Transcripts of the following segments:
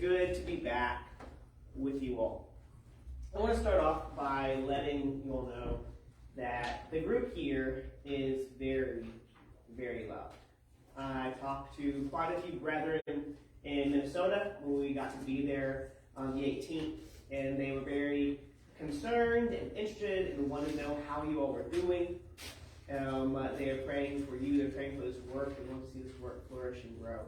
good to be back with you all. I want to start off by letting you all know that the group here is very, very loved. I talked to quite a few brethren in Minnesota when we got to be there on the 18th, and they were very concerned and interested and wanted to know how you all were doing. They are praying for you, they're praying for this work, they want to see this work flourish and grow.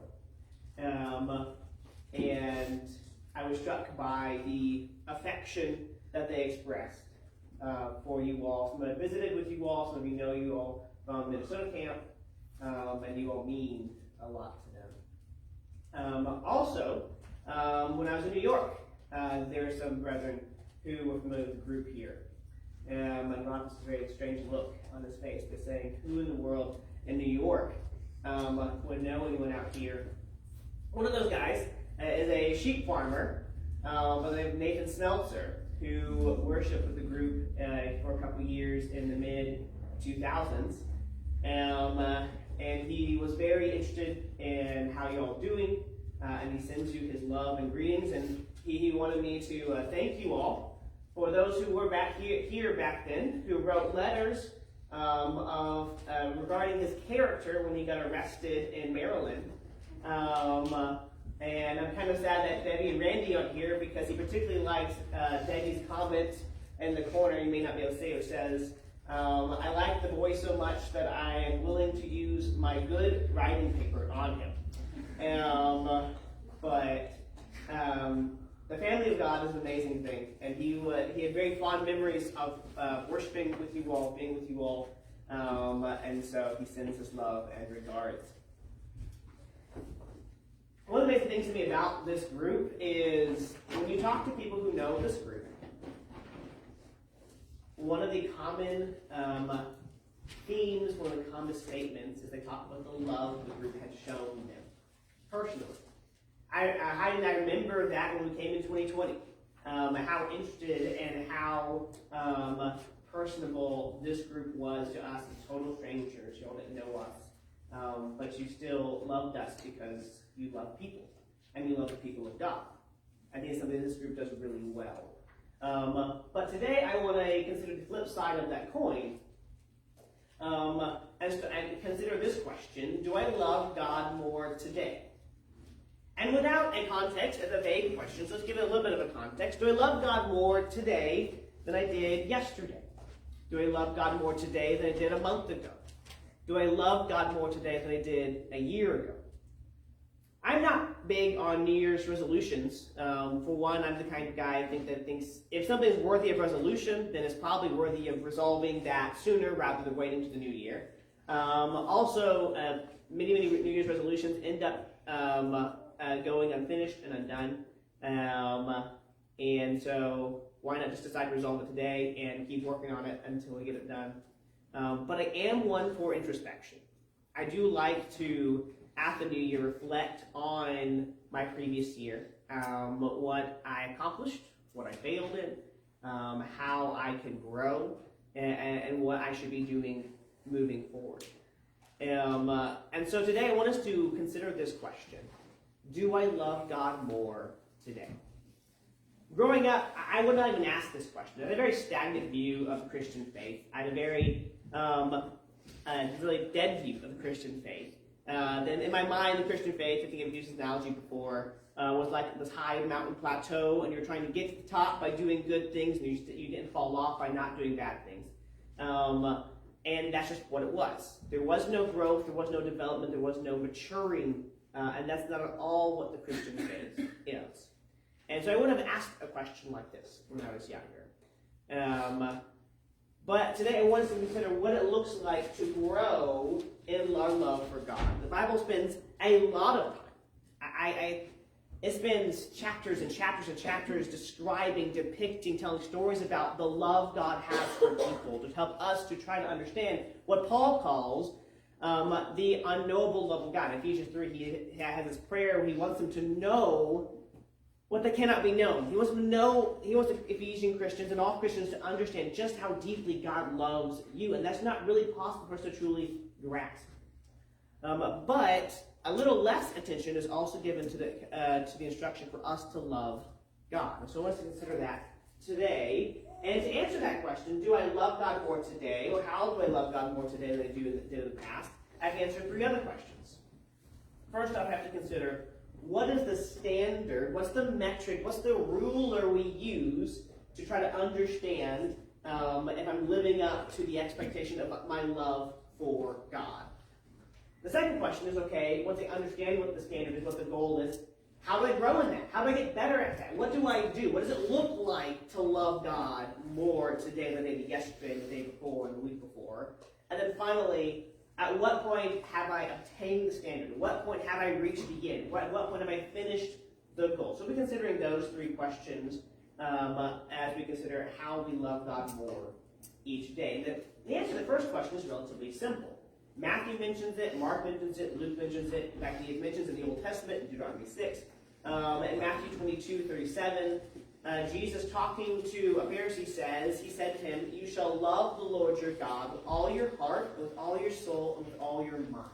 And I was struck by the affection that they expressed for you all. Some of them visited with you all, some of you know you all from Minnesota camp, and you all mean a lot to them. Also, when I was in New York, there were some brethren who were familiar with the group here. And Ron has a very strange look on his face. They're saying, who in the world in New York would know anyone out here? One of those guys is a sheep farmer by the name of Nathan Smeltzer, who worshiped with the group for a couple years in the mid-2000s. And he was very interested in how you all doing, and he sends you his love and greetings. And he wanted me to thank you all for those who were back here back then, who wrote letters regarding his character when he got arrested in Maryland. And I'm kind of sad that Debbie and Randy aren't here because he particularly likes Debbie's comment in the corner. You may not be able to see it. It says, I like the boy so much that I am willing to use my good writing paper on him. The family of God is an amazing thing, and he had very fond memories of worshiping with you all, being with you all, and so he sends his love and regards. One of the amazing things to me about this group is when you talk to people who know this group, one of the common themes, one of the common statements is they talk about the love the group had shown them personally. I remember that when we came in 2020, how interested and how personable this group was to us as total strangers. You all didn't know us, but you still loved us because you love people, and you love the people of God. I think it's something this group does really well. But today I want to consider the flip side of that coin, and consider this question: do I love God more today? And without a context, it's a vague question, so let's give it a little bit of a context. Do I love God more today than I did yesterday? Do I love God more today than I did a month ago? Do I love God more today than I did a year ago? I'm not big on New Year's resolutions. For one, I'm the kind of guy I think that thinks if something's worthy of resolution, then it's probably worthy of resolving that sooner rather than waiting to the new year. Also, many New Year's resolutions end up going unfinished and undone. And so why not just decide to resolve it today and keep working on it until we get it done? But I am one for introspection. I do like to, at the new year, reflect on my previous year, what I accomplished, what I failed in, how I can grow, and what I should be doing moving forward. And so today I want us to consider this question: do I love God more today? Growing up, I would not even ask this question. I had a very stagnant view of the Christian faith. I had a very really dead view of the Christian faith. Then in my mind, the Christian faith, I think I've used this analogy before, was like this high mountain plateau, and you're trying to get to the top by doing good things, and you didn't fall off by not doing bad things. And that's just what it was. There was no growth, there was no development, there was no maturing, and that's not at all what the Christian faith is. And so I would have asked a question like this when I was younger. But today I want us to consider what it looks like to grow in our love for God. The Bible spends a lot of time. It spends chapters and chapters and chapters describing, depicting, telling stories about the love God has for people to help us to try to understand what Paul calls the unknowable love of God. In Ephesians 3, he has this prayer where he wants them to know what that cannot be known. He wants the Ephesian Christians and all Christians to understand just how deeply God loves you, and that's not really possible for us to truly grasp. But a little less attention is also given to the instruction for us to love God. And so I want us to consider that today. And to answer that question, do I love God more today, or how do I love God more today than I did in the past? I can answer 3 other questions. First off, I have to consider, what is the standard, what's the metric, what's the ruler we use to try to understand if I'm living up to the expectation of my love for God? The second question is, okay, once I understand what the standard is, what the goal is, how do I grow in that? How do I get better at that? What do I do? What does it look like to love God more today than maybe yesterday, the day before, and the week before? And then finally, at what point have I obtained the standard? At what point have I reached the end? At what point have I finished the goal? So we'll be considering those 3 questions as we consider how we love God more each day. And the answer to the first question is relatively simple. Matthew mentions it, Mark mentions it, Luke mentions it. In fact, he mentions it in the Old Testament in Deuteronomy 6. In Matthew 22:37, Jesus talking to a Pharisee he said to him, "You shall love the Lord your God with all your heart, with all your soul, and with all your mind."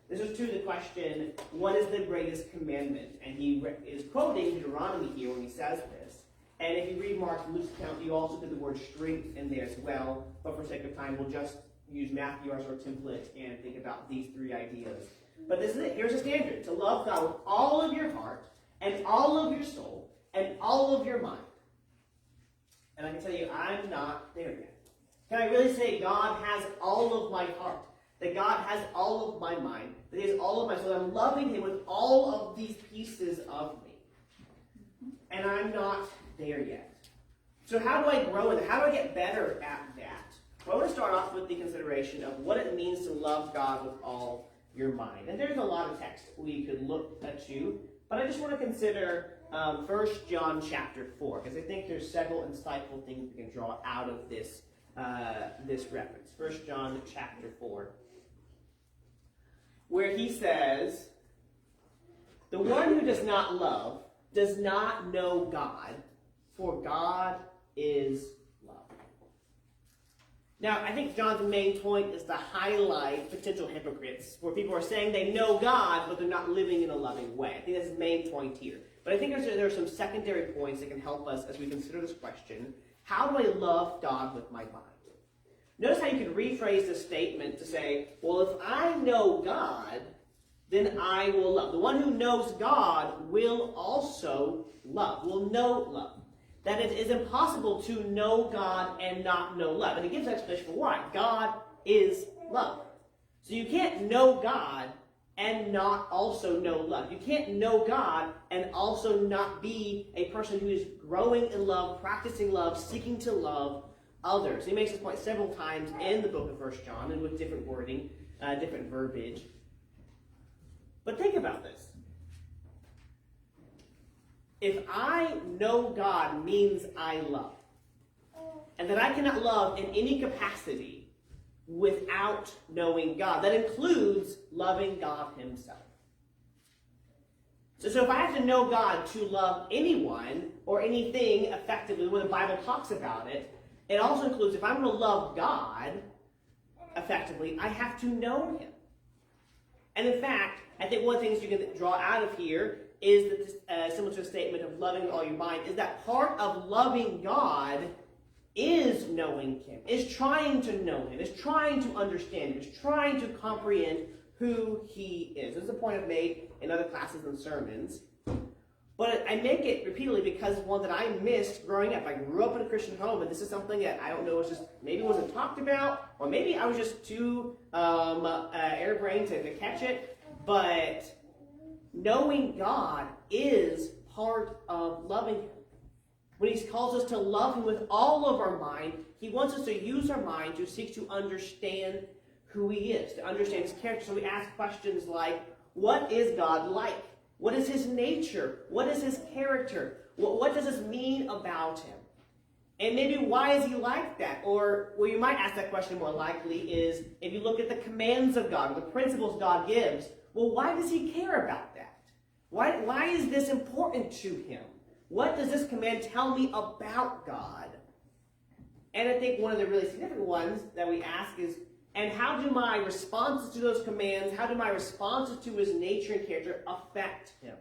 This is to the question, what is the greatest commandment? And he is quoting Deuteronomy here when he says this. And if you read Mark and Luke's account, you also get the word strength in there as well. But for sake of time, we'll just use Matthew as our template and think about these 3 ideas. But this is it. Here's a standard. To love God with all of your heart and all of your soul and all of your mind. And I can tell you, I'm not there yet. Can I really say God has all of my heart? That God has all of my mind? That He has all of my soul? That I'm loving Him with all of these pieces of me. And I'm not there yet. So how do I grow in that? How do I get better at that? Well, I want to start off with the consideration of what it means to love God with all your mind. And there's a lot of text we could look to, but I just want to consider 1 John chapter 4, because I think there's several insightful things we can draw out of this reference. 1 John chapter 4, where he says, "The one who does not love does not know God, for God is love." Now, I think John's main point is to highlight potential hypocrites, where people are saying they know God, but they're not living in a loving way. I think that's his main point here. But I think there are some secondary points that can help us as we consider this question. How do I love God with my mind? Notice how you can rephrase this statement to say, well, if I know God, then I will love. The one who knows God will also love, will know love. That it is impossible to know God and not know love. And it gives an explanation for why. God is love. So you can't know God and not also know love. You can't know God and also not be a person who is growing in love, practicing love, seeking to love others. He makes this point several times in the book of 1 John, and with different wording, different verbiage. But think about this. If I know God means I love, and that I cannot love in any capacity without knowing God. That includes loving God Himself. So if I have to know God to love anyone or anything effectively, when the Bible talks about it, it also includes if I'm going to love God effectively, I have to know Him. And in fact, I think one of the things you can draw out of here is that similar to the statement of loving with all your mind, is that part of loving God is knowing Him, is trying to know Him, is trying to understand Him, is trying to comprehend who He is. This is a point I've made in other classes and sermons. But I make it repeatedly because one that I missed growing up. I grew up in a Christian home, and this is something that I don't know, was just maybe wasn't talked about, or maybe I was just too airbrained to catch it. But knowing God is part of loving Him. When He calls us to love Him with all of our mind, He wants us to use our mind to seek to understand who He is, to understand His character. So we ask questions like, what is God like? What is His nature? What is His character? What does this mean about Him? And maybe why is He like that? Or where you might ask that question more likely is, if you look at the commands of God, or the principles God gives, well, why does He care about that? Why is this important to Him? What does this command tell me about God? And I think one of the really significant ones that we ask is, And how do my responses to those commands, how do my responses to his nature and character affect him?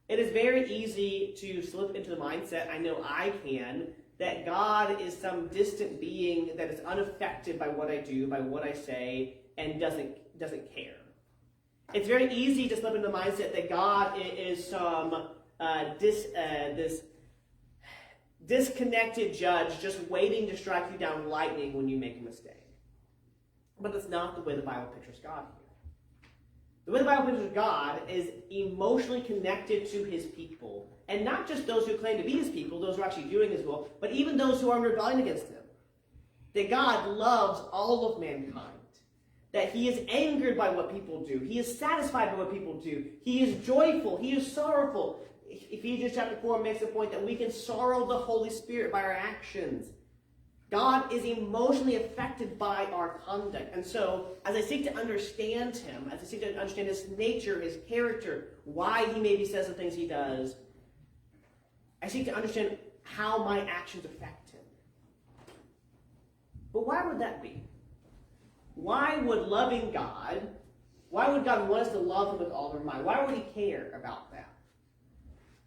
It is very easy to slip into the mindset, I know I can, that God is some distant being that is unaffected by what I do, by what I say, and doesn't care. It's very easy to slip into the mindset that God is some this disconnected judge just waiting to strike you down lightning when you make a mistake. But that's not the way the Bible pictures God here. The way the Bible pictures God is emotionally connected to his people. And not just those who claim to be his people, those who are actually doing his will, but even those who are in rebellion against him. That God loves all of mankind. That he is angered by what people do. He is satisfied by what people do. He is joyful. He is sorrowful. Ephesians chapter 4 makes the point that we can sorrow the Holy Spirit by our actions. God is emotionally affected by our conduct. And so, as I seek to understand him, as I seek to understand his nature, his character, why he maybe says the things he does, I seek to understand how my actions affect him. But why would that be? Why would loving God, why would God want us to love him with all of our mind? Why would he care about that?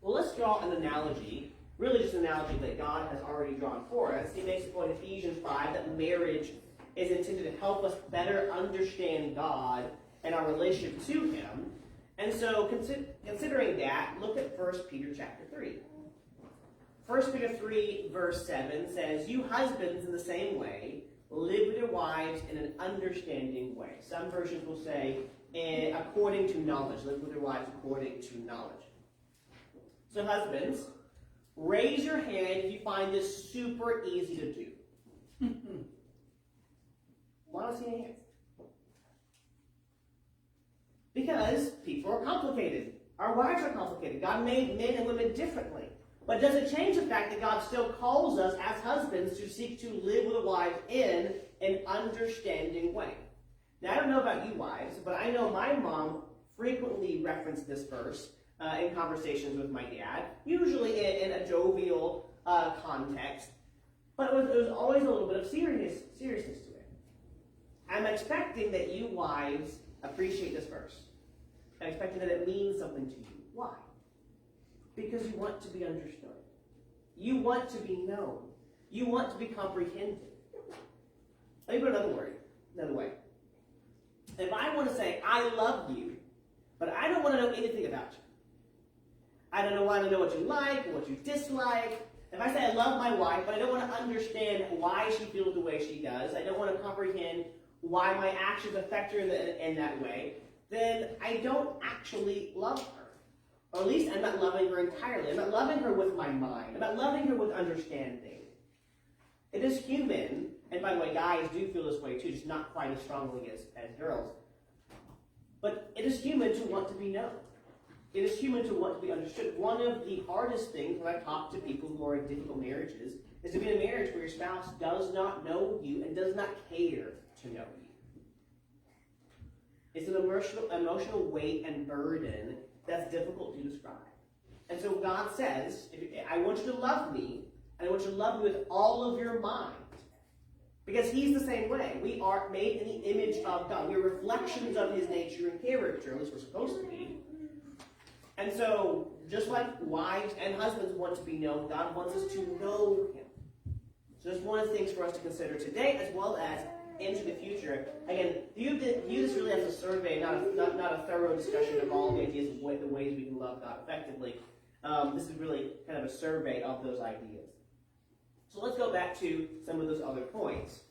Well, let's draw an analogy, really just an analogy that God has already drawn for us. He makes the point in Ephesians 5 that marriage is intended to help us better understand God and our relationship to him. And so, considering that, look at 1 Peter chapter 3. 1 Peter 3 verse 7 says, "You husbands in the same way, live with your wives in an understanding way." Some versions will say, according to knowledge. Live with your wives according to knowledge. So husbands, raise your hand if you find this super easy to do. Why don't I see any hands? Because people are complicated. Our wives are complicated. God made men and women differently. But does it change the fact that God still calls us as husbands to seek to live with a wife in an understanding way? Now, I don't know about you wives, but I know my mom frequently referenced this verse in conversations with my dad, usually in a jovial context, but it was always a little bit of seriousness to it. I'm expecting that you wives appreciate this verse. I'm expecting that it means something to you. Why? Because you want to be understood. You want to be known. You want to be comprehended. Let me put another way. If I want to say, I love you, but I don't want to know anything about you. I don't want to know what you like or what you dislike. If I say I love my wife, but I don't want to understand why she feels the way she does, I don't want to comprehend why my actions affect her in that way, then I don't actually love her. Or at least I'm not loving her entirely. I'm not loving her with my mind. I'm not loving her with understanding. It is human, and by the way, guys do feel this way too, just not quite as strongly as girls. But it is human to want to be known. It is human to want to be understood. One of the hardest things when I talk to people who are in difficult marriages is to be in a marriage where your spouse does not know you and does not care to know you. It's an emotional weight and burden that's difficult to describe. And so God says, I want you to love me, and I want you to love me with all of your mind. Because he's the same way. We are made in the image of God. We're reflections of his nature and character, at least we're supposed to be. And so, just like wives and husbands want to be known, God wants us to know him. So that's one of the things for us to consider today, as well as into the future. Again, view this really as a survey, not a thorough discussion of all the ideas of the ways we can love God effectively. This is really kind of a survey of those ideas. So let's go back to some of those other points.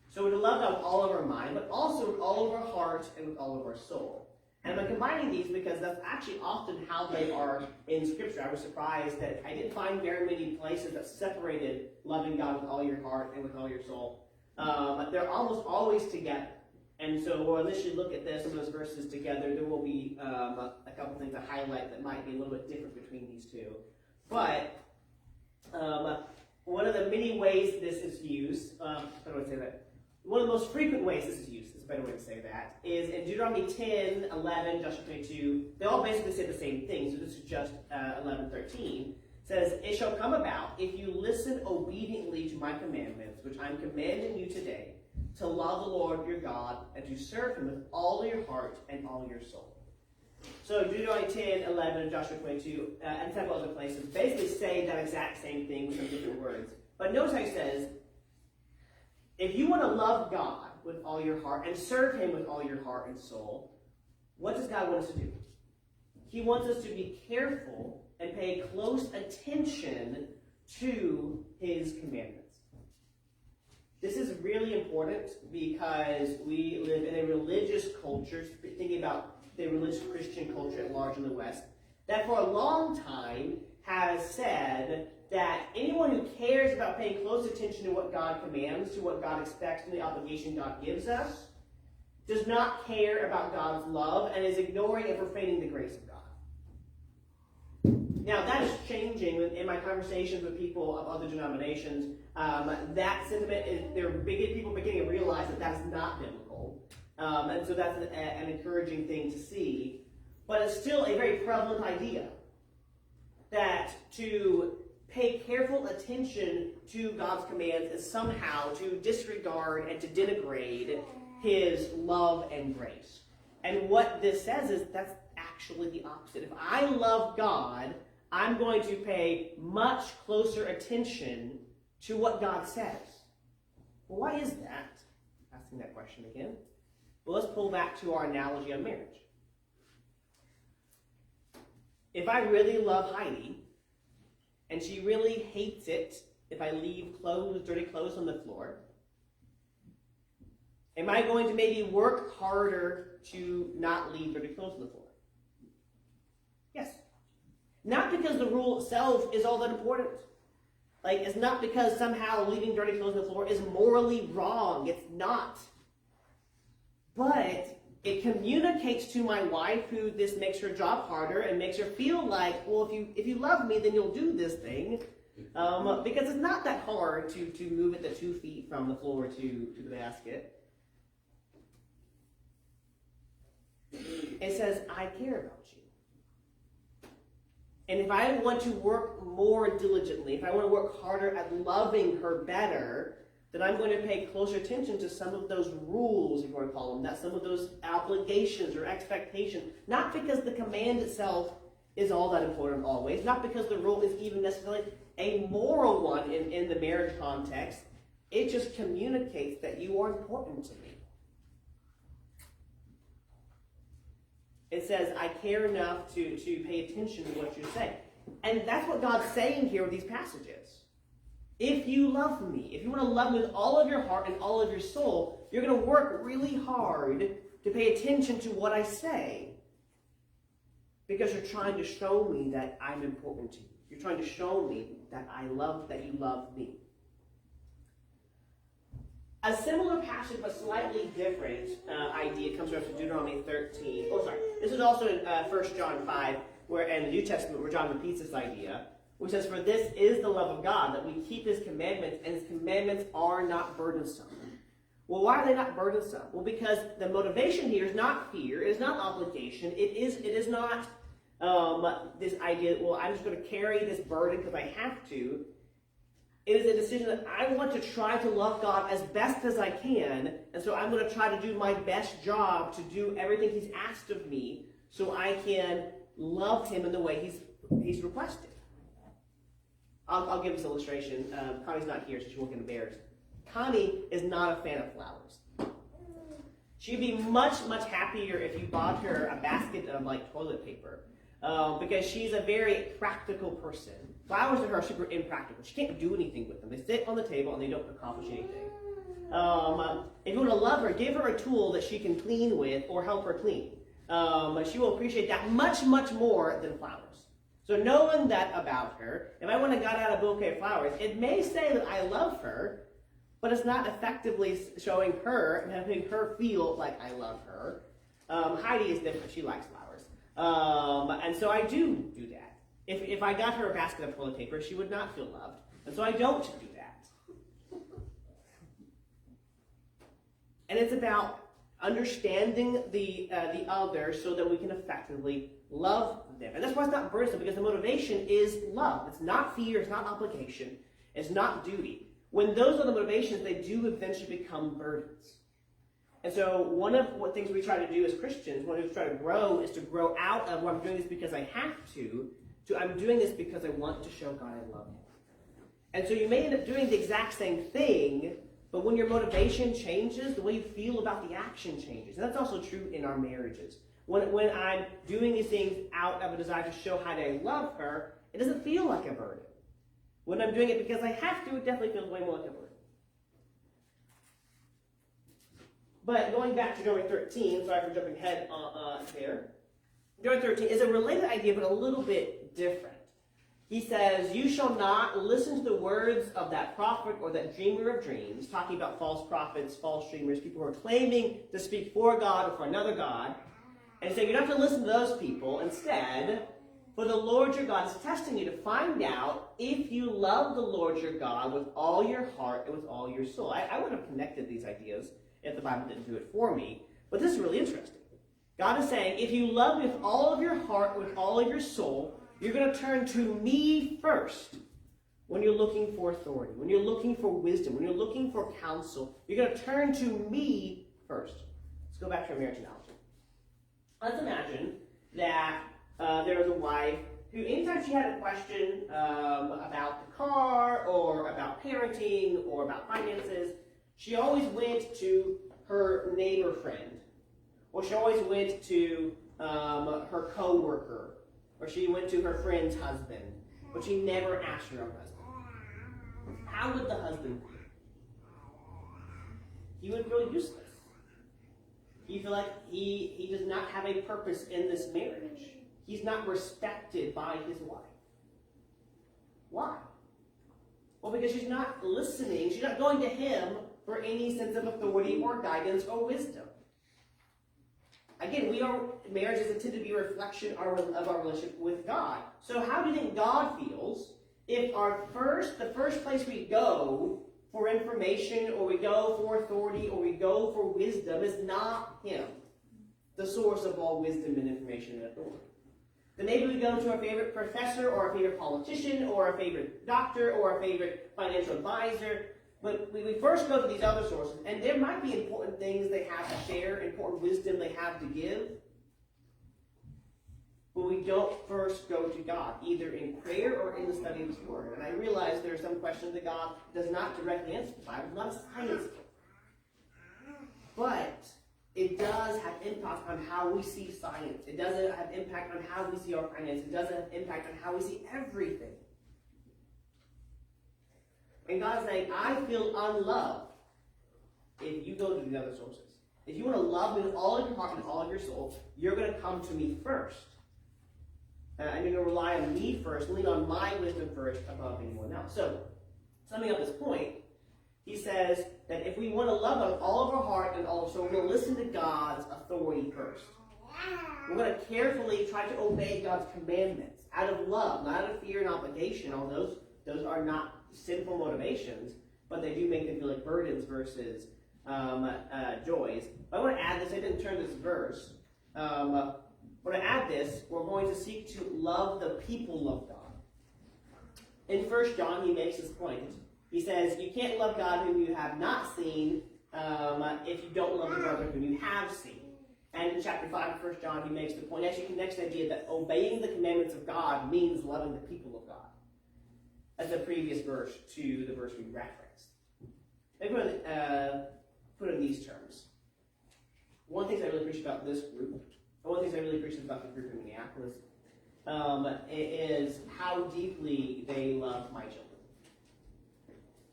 So we're to love God with all of our mind, but also with all of our heart and with all of our soul. And I'm combining these because that's actually often how they are in Scripture. I was surprised that I didn't find very many places that separated loving God with all your heart and with all your soul. They're almost always together. And so we'll initially look at some of those verses together. There will be a couple things to highlight that might be a little bit different between these two. But one of the many ways this is used, how do I say that? One of the most frequent ways this is used, is a better way to say that, is in Deuteronomy 10, 11, Joshua 22. They all basically say the same thing, so this is just 11, 13. It says, "It shall come about, if you listen obediently to my commandments, which I'm commanding you today, to love the Lord your God and to serve him with all your heart and all your soul. So Deuteronomy 10, 11, and Joshua 22, and several other places basically say that exact same thing with some different words. But notice how he says, if you want to love God with all your heart and serve him with all your heart and soul, what does God want us to do? He wants us to be careful and pay close attention to his commandments. This is really important because we live in a religious culture, thinking about the religious Christian culture at large in the West, that for a long time has said that anyone who cares about paying close attention to what God commands, to what God expects, and the obligation God gives us, does not care about God's love and is ignoring and profaning the grace of God. Now, that is changing in my conversations with people of other denominations. That sentiment is, people beginning to realize that that's not biblical. And so that's an encouraging thing to see. But it's still a very prevalent idea that to pay careful attention to God's commands is somehow to disregard and to denigrate his love and grace. And what this says is that's actually the opposite. If I love God, I'm going to pay much closer attention to what God says. Well, why is that? Asking that question again. Well, let's pull back to our analogy on marriage. If I really love Heidi, and she really hates it if I leave dirty clothes on the floor, am I going to maybe work harder to not leave dirty clothes on the floor? Yes. Not because the rule itself is all that important. Like, it's not because somehow leaving dirty clothes on the floor is morally wrong. It's not. But it communicates to my wife, who this makes her job harder and makes her feel like, well, if you love me, then you'll do this thing. Because it's not that hard to move it the 2 feet from the floor to the basket. It says, I care about you. And if I want to work more diligently, if I want to work harder at loving her better, then I'm going to pay closer attention to some of those rules, if you want to call them that, some of those obligations or expectations. Not because the command itself is all that important always, not because the rule is even necessarily a moral one in the marriage context. It just communicates that you are important to me. It says, I care enough to pay attention to what you say. And that's what God's saying here with these passages. If you love me, if you want to love me with all of your heart and all of your soul, you're going to work really hard to pay attention to what I say. Because you're trying to show me that I'm important to you. You're trying to show me that that you love me. A similar passage, but slightly different idea comes from Deuteronomy 13. Oh, sorry. This is also in 1 John 5, where in the New Testament, where John repeats this idea, which says, for this is the love of God, that we keep his commandments, and his commandments are not burdensome. Well, why are they not burdensome? Well, because the motivation here is not fear, it is not obligation, it is not this idea, well, I'm just going to carry this burden because I have to. It is a decision that I want to try to love God as best as I can, and so I'm going to try to do my best job to do everything he's asked of me so I can love him in the way he's requested. I'll give this illustration. Connie's not here, so she won't get embarrassed. Connie is not a fan of flowers. She'd be much, much happier if you bought her a basket of toilet paper, because she's a very practical person. Flowers to her are super impractical. She can't do anything with them. They sit on the table and they don't accomplish anything. If you want to love her, give her a tool that she can clean with or help her clean. She will appreciate that much, much more than flowers. So knowing that about her, if I went and got out a bouquet of flowers, it may say that I love her, but it's not effectively showing her and having her feel like I love her. Heidi is different. She likes flowers. And so I do that. If I got her a basket of toilet paper, she would not feel loved. And so I don't do that. And it's about understanding the other so that we can effectively love them. And that's why it's not burdensome, because the motivation is love. It's not fear, it's not obligation, it's not duty. when those are the motivations, they do eventually become burdens. And so one of what things we try to do as Christians, when we try to grow, is to grow out of, well, I'm doing this because I have to I'm doing this because I want to show God I love him. And so you may end up doing the exact same thing, but when your motivation changes, the way you feel about the action changes. And that's also true in our marriages. When I'm doing these things out of a desire to show how I love her, it doesn't feel like a burden. When I'm doing it because I have to, it definitely feels way more like a burden. But going back to Deuteronomy 13, sorry for jumping ahead there. Deuteronomy 13 is a related idea, but a little bit different. He says, you shall not listen to the words of that prophet or that dreamer of dreams, talking about false prophets, false dreamers, people who are claiming to speak for God or for another God. And so you don't have to listen to those people. Instead, for the Lord your God is testing you to find out if you love the Lord your God with all your heart and with all your soul. I would have connected these ideas if the Bible didn't do it for me. But this is really interesting. God is saying, if you love me with all of your heart, with all of your soul, you're going to turn to me first when you're looking for authority, when you're looking for wisdom, when you're looking for counsel. You're going to turn to me first. Let's go back to our marriage analogy. Let's imagine that there was a wife who, anytime she had a question about the car or about parenting or about finances, she always went to her neighbor friend, or she always went to her co-worker, or she went to her friend's husband, but she never asked her own husband. How would the husband feel? He would feel useless. He feel like he does not have a purpose in this marriage. He's not respected by his wife. Why? Well, because she's not listening. She's not going to him for any sense of authority or guidance or wisdom. Again, marriage is intended to be a reflection of our relationship with God. So how do you think God feels if the first place we go for information, or we go for authority, or we go for wisdom is not him, the source of all wisdom and information and authority? Then maybe we go to our favorite professor, or our favorite politician, or our favorite doctor, or our favorite financial advisor. But we first go to these other sources, and there might be important things they have to share, important wisdom they have to give. But we don't first go to God, either in prayer or in the study of His Word. And I realize there are some questions that God does not directly answer the Bible. It's not a science book. But it does have impact on how we see science. It does have impact on how we see our finances. It does have impact on how we see everything. And God's saying, I feel unloved if you go to the other sources. If you want to love me with all of your heart and all of your soul, you're going to come to me first. And you're going to rely on me first, lean on my wisdom first above anyone else. So, summing up this point, he says that if we want to love God with all of our heart and all of our soul, we're going to listen to God's authority first. We're going to carefully try to obey God's commandments out of love, not out of fear and obligation. All those are not sinful motivations, but they do make them feel like burdens versus joys. But I want to add this. I didn't turn this verse. But to add this, we're going to seek to love the people of God. In 1 John, he makes this point. He says, you can't love God whom you have not seen if you don't love the brother whom you have seen. And in chapter 5 of 1 John, he makes the point, actually connects the idea that obeying the commandments of God means loving the people of God. As the previous verse to the verse we referenced. Maybe put it in these terms. One of the things I really appreciate about this group, and one of the things I really appreciate about the group in Minneapolis, is how deeply they love my children.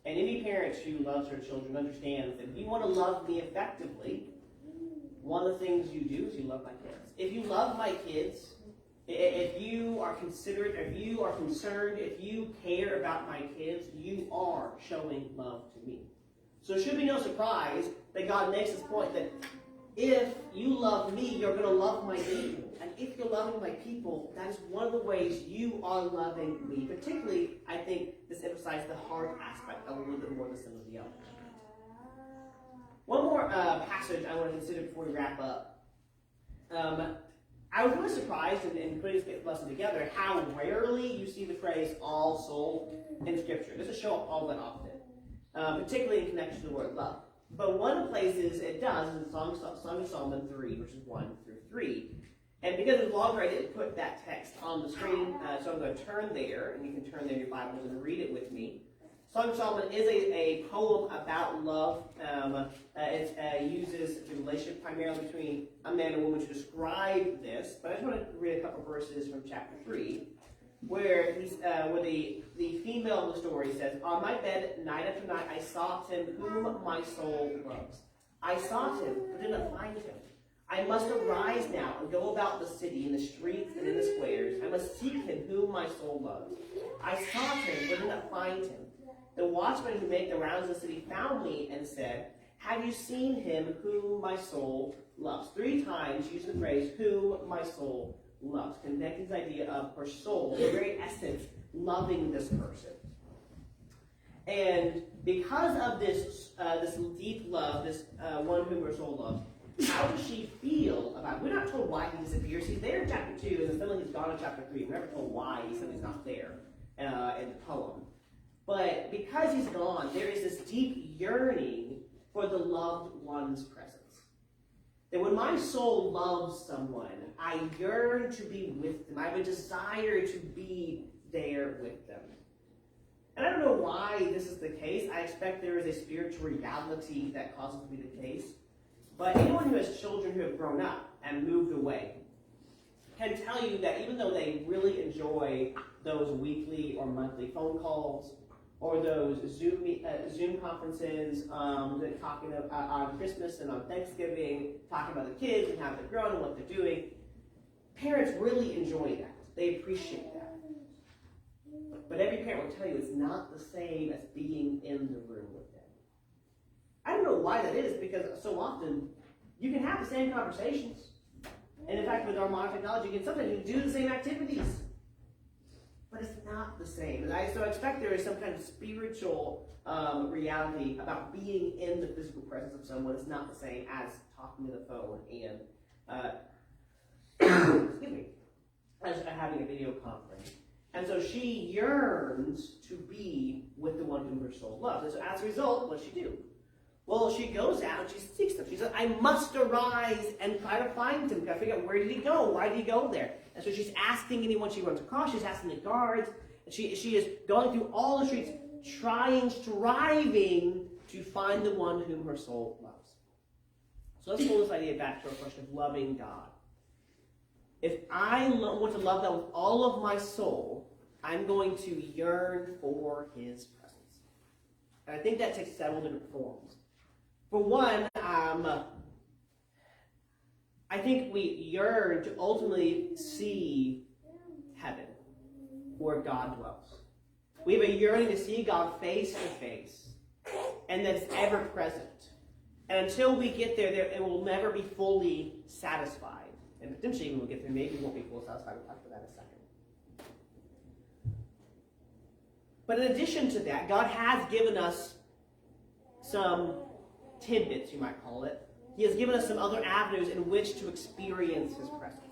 And any parent who loves their children understands that if you want to love me effectively, one of the things you do is you love my kids. If you love my kids, if you are considerate, if you are concerned, if you care about my kids, you are showing love to me. So it should be no surprise that God makes this point that if you love me, you're going to love my people. And if you're loving my people, that is one of the ways you are loving me. Particularly, I think this emphasizes the heart aspect a little bit more than some of the others. One more passage I want to consider before we wrap up. I was really surprised in putting this lesson together how rarely you see the phrase all soul in Scripture. It doesn't show up all that often. particularly in connection to the word love. But one of the places it does is in Song of Solomon 3, verses 1 through 3. And because it's longer, I didn't put that text on the screen, so I'm going to turn there, and you can turn there in your Bibles and read it with me. Song of Solomon is a poem about love. It uses the relationship primarily between a man and woman to describe this. But I just want to read a couple verses from chapter 3, where the female of the story says, "On my bed, night after night, I sought him whom my soul loves. I sought him, but did not find him. I must arise now and go about the city, in the streets and in the squares. I must seek him whom my soul loves. I sought him, but did not find him. The watchmen who make the rounds of the city found me and said, 'Have you seen him whom my soul loves?'" 3 times use the phrase, "whom my soul loves," connecting this idea of her soul, the very essence, loving this person. And because of this deep love, this one whom her soul loves, how does she feel about it? We're not told why he disappears. He's there in chapter 2, and the feeling he's gone in chapter 3. We're never told why he's not there in the poem. But because he's gone, there is this deep yearning for the loved one's presence. That when my soul loves someone, I yearn to be with them. I have a desire to be there with them. And I don't know why this is the case. I expect there is a spiritual reality that causes it to be the case. But anyone who has children who have grown up and moved away can tell you that even though they really enjoy those weekly or monthly phone calls, or those Zoom conferences, talking on Christmas and on Thanksgiving, talking about the kids and how they're growing and what they're doing, parents really enjoy that. They appreciate that. But every parent will tell you it's not the same as being in the room with them. I don't know why that is, because so often you can have the same conversations. And in fact, with our modern technology, you can sometimes do the same activities. But it's not the same. And so I expect there is some kind of spiritual reality about being in the physical presence of someone. It's not the same as talking to the phone and excuse me, as having a video conference. And so she yearns to be with the one whom her soul loves. And so as a result, what does she do? Well, she goes out and she seeks them. She says, "I must arise and try to find him. Gotta figure out, where did he go? Why did he go there?" And so she's asking anyone she runs across. She's asking the guards. And she is going through all the streets, striving to find the one whom her soul loves. So let's pull this idea back to our question of loving God. If I want to love God with all of my soul, I'm going to yearn for his presence. And I think that takes several different forms. For one, I think we yearn to ultimately see heaven, where God dwells. We have a yearning to see God face to face, and that's ever present. And until we get there, it will never be fully satisfied. And potentially when we get there, maybe we won't be fully satisfied. We'll talk about that in a second. But in addition to that, God has given us some tidbits, you might call it. He has given us some other avenues in which to experience his presence.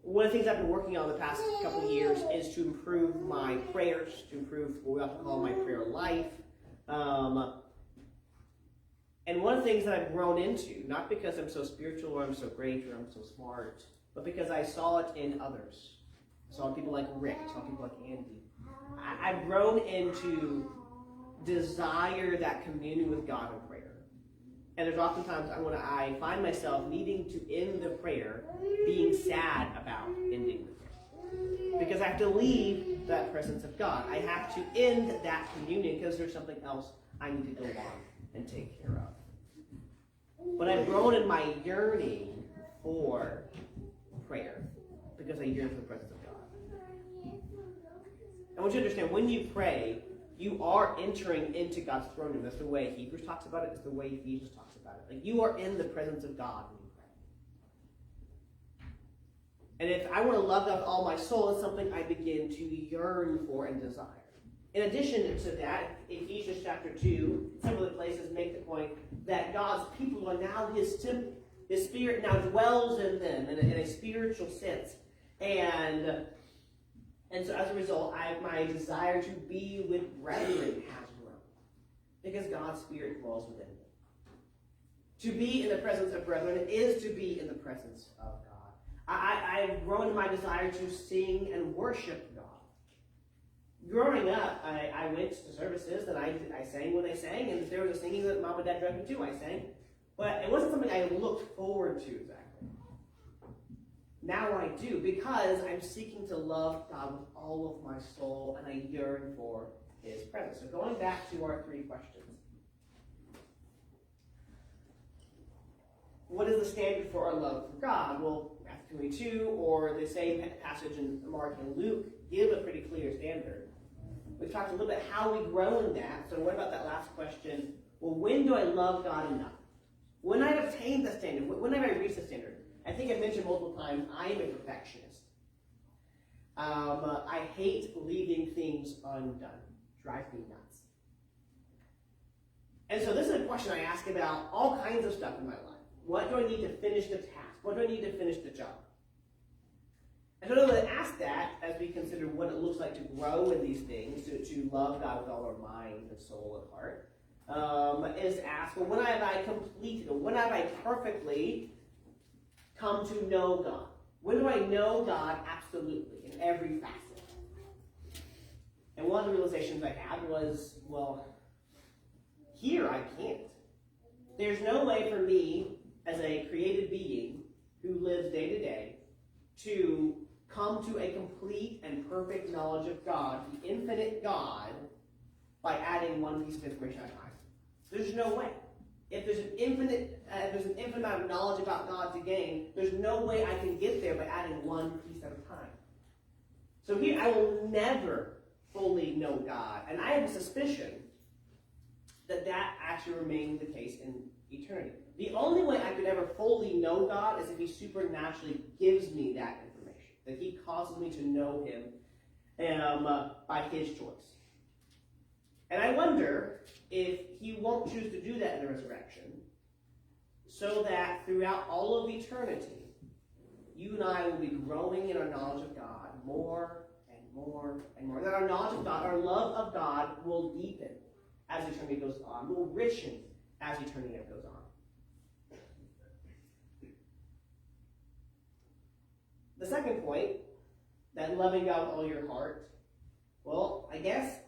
One of the things I've been working on the past couple of years is to improve my prayers, to improve what we often call my prayer life. And one of the things that I've grown into, not because I'm so spiritual or I'm so great or I'm so smart, but because I saw it in others. I saw people like Rick, I saw people like Andy. I've grown into desire that communion with God in prayer. And there's oftentimes when I find myself needing to end the prayer, being sad about ending the prayer. Because I have to leave that presence of God. I have to end that communion because there's something else I need to go on and take care of. But I've grown in my yearning for prayer because I yearn for the presence of God. I want you to understand, when you pray, you are entering into God's throne room. That's the way Hebrews talks about it. It's the way Ephesians talks about it. Like, you are in the presence of God when you pray. And if I want to love God with all my soul, it's something I begin to yearn for and desire. In addition to that, Ephesians chapter 2, some of the places make the point that God's people are now his temple. His Spirit now dwells in them in a spiritual sense. And And so as a result, my desire to be with brethren has grown. Because God's Spirit dwells within me. To be in the presence of brethren is to be in the presence of God. I've grown in my desire to sing and worship God. Growing up, I went to services and I sang when they sang, and if there was a singing that mom and dad drove me to, I sang. But it wasn't something I looked forward to exactly. Now I do, because I'm seeking to love God with all of my soul, and I yearn for His presence. So going back to our three questions. What is the standard for our love for God? Well, Matthew 22 or the same passage in Mark and Luke give a pretty clear standard. We've talked a little bit how we grow in that. So what about that last question? Well, when do I love God enough? When I obtain the standard? When have I reached the standard? I think I've mentioned multiple times, I am a perfectionist. I hate leaving things undone. Drives me nuts. And so this is a question I ask about all kinds of stuff in my life. What do I need to finish the task? What do I need to finish the job? And so I'm going to ask that as we consider what it looks like to grow in these things, to love God with all our mind and soul and heart, is ask, well, when have I completed, or when have I perfectly come to know God? When do I know God absolutely in every facet? And one of the realizations I had was, well, here I can't. There's no way for me as a created being who lives day to day to come to a complete and perfect knowledge of God, the infinite God, by adding one piece of information at a time. There's no way. If there's an infinite amount of knowledge about God to gain, there's no way I can get there by adding one piece at a time. So here, I will never fully know God, and I have a suspicion that actually remains the case in eternity. The only way I could ever fully know God is if He supernaturally gives me that information, that He causes me to know Him by His choice. And I wonder if He won't choose to do that in the resurrection, so that throughout all of eternity, you and I will be growing in our knowledge of God more and more and more. That our knowledge of God, our love of God, will deepen as eternity goes on, will richen as eternity goes on. The second point, that loving God with all your heart, well, I guess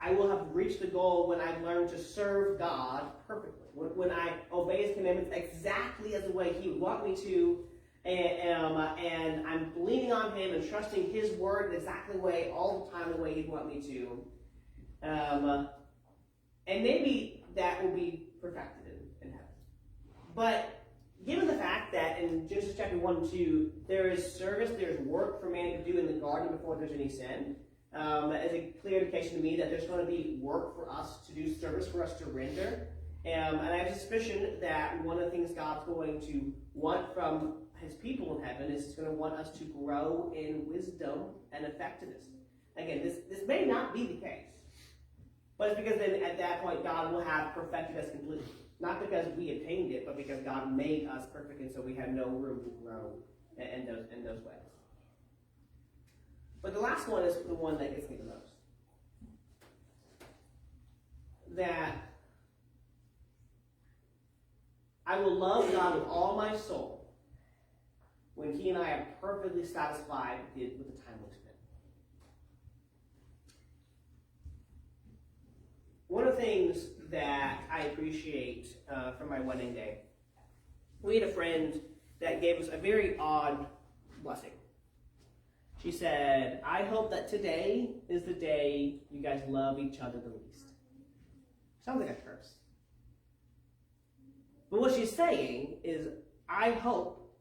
I will have reached the goal when I've learned to serve God perfectly. When I obey His commandments exactly as the way He would want me to, and I'm leaning on Him and trusting His word exactly the way, all the time the way He'd want me to. And maybe that will be perfected in heaven. But given the fact that in Genesis chapter 1 and 2, there is service, there's work for man to do in the garden before there's any sin, as a clear indication to me that there's going to be work for us to do, service for us to render. And I have a suspicion that one of the things God's going to want from His people in heaven is He's going to want us to grow in wisdom and effectiveness. Again, this may not be the case, but it's because then at that point God will have perfected us completely. Not because we attained it, but because God made us perfect, and so we have no room to grow in those ways. But the last one is the one that gets me the most. That I will love God with all my soul when He and I are perfectly satisfied with the time we spend. One of the things that I appreciate from my wedding day, we had a friend that gave us a very odd blessing. She said, I hope that today is the day you guys love each other the least. Sounds like a curse. But what she's saying is, I hope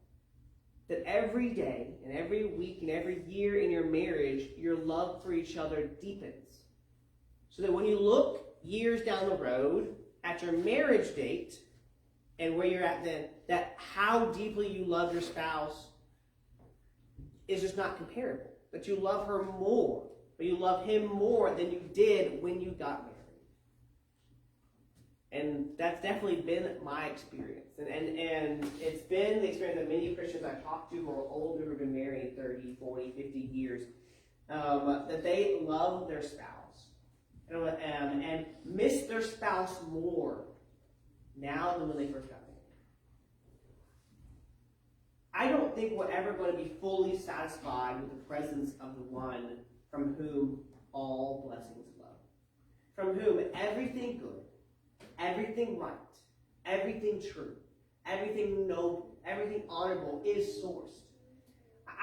that every day and every week and every year in your marriage, your love for each other deepens. So that when you look years down the road at your marriage date and where you're at then, that how deeply you love your spouse is just not comparable. That you love her more, or you love him more than you did when you got married. And that's definitely been my experience. And it's been the experience of many Christians I've talked to who are older, who have been married 30, 40, 50 years. that they love their spouse and miss their spouse more now than when they first got married. I don't think we're ever going to be fully satisfied with the presence of the one from whom all blessings flow, from whom everything good, everything right, everything true, everything noble, everything honorable is sourced.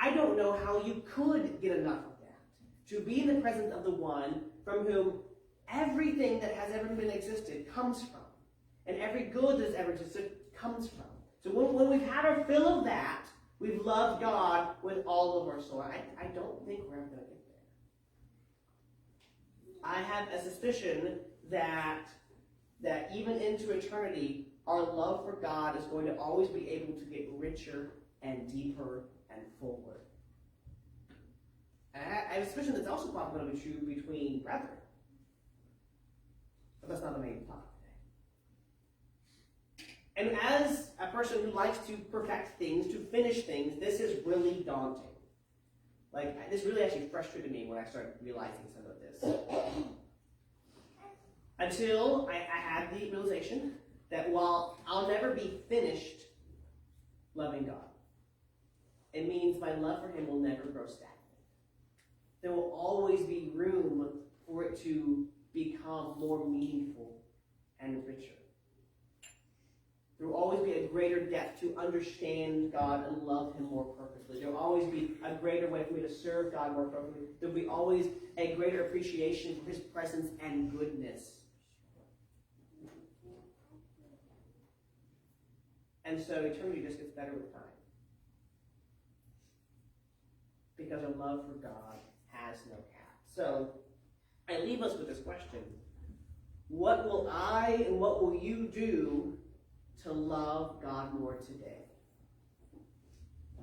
I don't know how you could get enough of that, to be in the presence of the one from whom everything that has ever been existed comes from, and every good that has ever existed comes from. So when we've had our fill of that, we've loved God with all of our soul. I don't think we're ever going to get there. I have a suspicion that even into eternity, our love for God is going to always be able to get richer and deeper and fuller. And I have a suspicion that's also probably going to be true between brethren. But that's not the main topic today. And as a person who likes to perfect things, to finish things, this is really daunting. Like, this really actually frustrated me when I started realizing some of this. Until I had the realization that while I'll never be finished loving God, it means my love for Him will never grow stagnant. There will always be room for it to become more meaningful and richer. There will always be a greater depth to understand God and love Him more perfectly. There will always be a greater way for me to serve God more perfectly. There will be always a greater appreciation for His presence and goodness. And so eternity just gets better with time. Because our love for God has no cap. So I leave us with this question. What will I and what will you do to love God more today?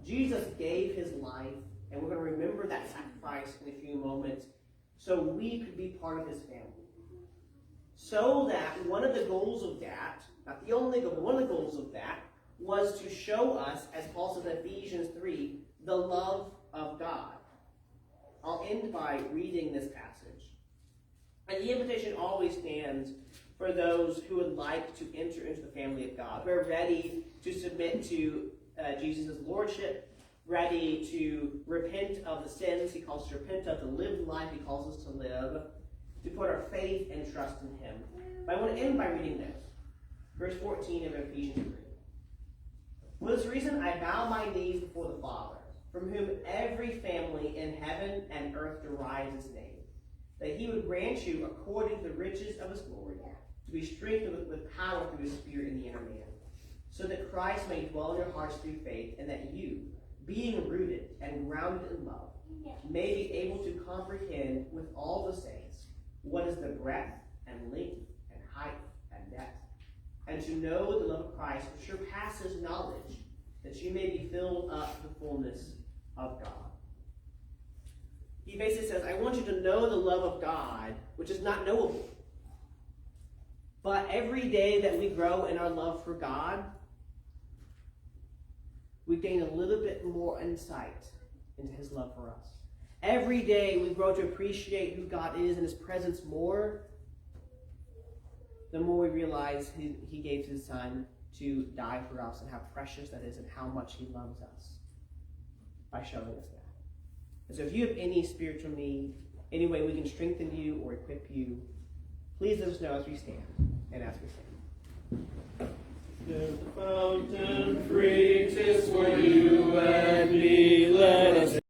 Jesus gave His life, and we're going to remember that sacrifice in a few moments, so we could be part of His family. So that one of the goals of that, not the only goal, but one of the goals of that, was to show us, as Paul says in Ephesians 3, the love of God. I'll end by reading this passage. And the invitation always stands for those who would like to enter into the family of God. We're ready to submit to Jesus' lordship, ready to repent of the sins He calls us to repent of, to live the life He calls us to live, to put our faith and trust in Him. But I want to end by reading this. Verse 14 of Ephesians 3. For this reason I bow my knees before the Father, from whom every family in heaven and earth derives its name, that He would grant you, according to the riches of His glory, to be strengthened with power through His Spirit in the inner man, so that Christ may dwell in your hearts through faith, and that you, being rooted and grounded in love, may be able to comprehend with all the saints what is the breadth and length and height and depth, and to know the love of Christ which surpasses knowledge, that you may be filled up to the fullness of God. He basically says, I want you to know the love of God, which is not knowable. But every day that we grow in our love for God, we gain a little bit more insight into His love for us. Every day we grow to appreciate who God is and His presence more, the more we realize He gave His Son to die for us, and how precious that is, and how much He loves us by showing us that. And so if you have any spiritual need, any way we can strengthen you or equip you, please let us know as we stand and as we sing. There's a fountain free.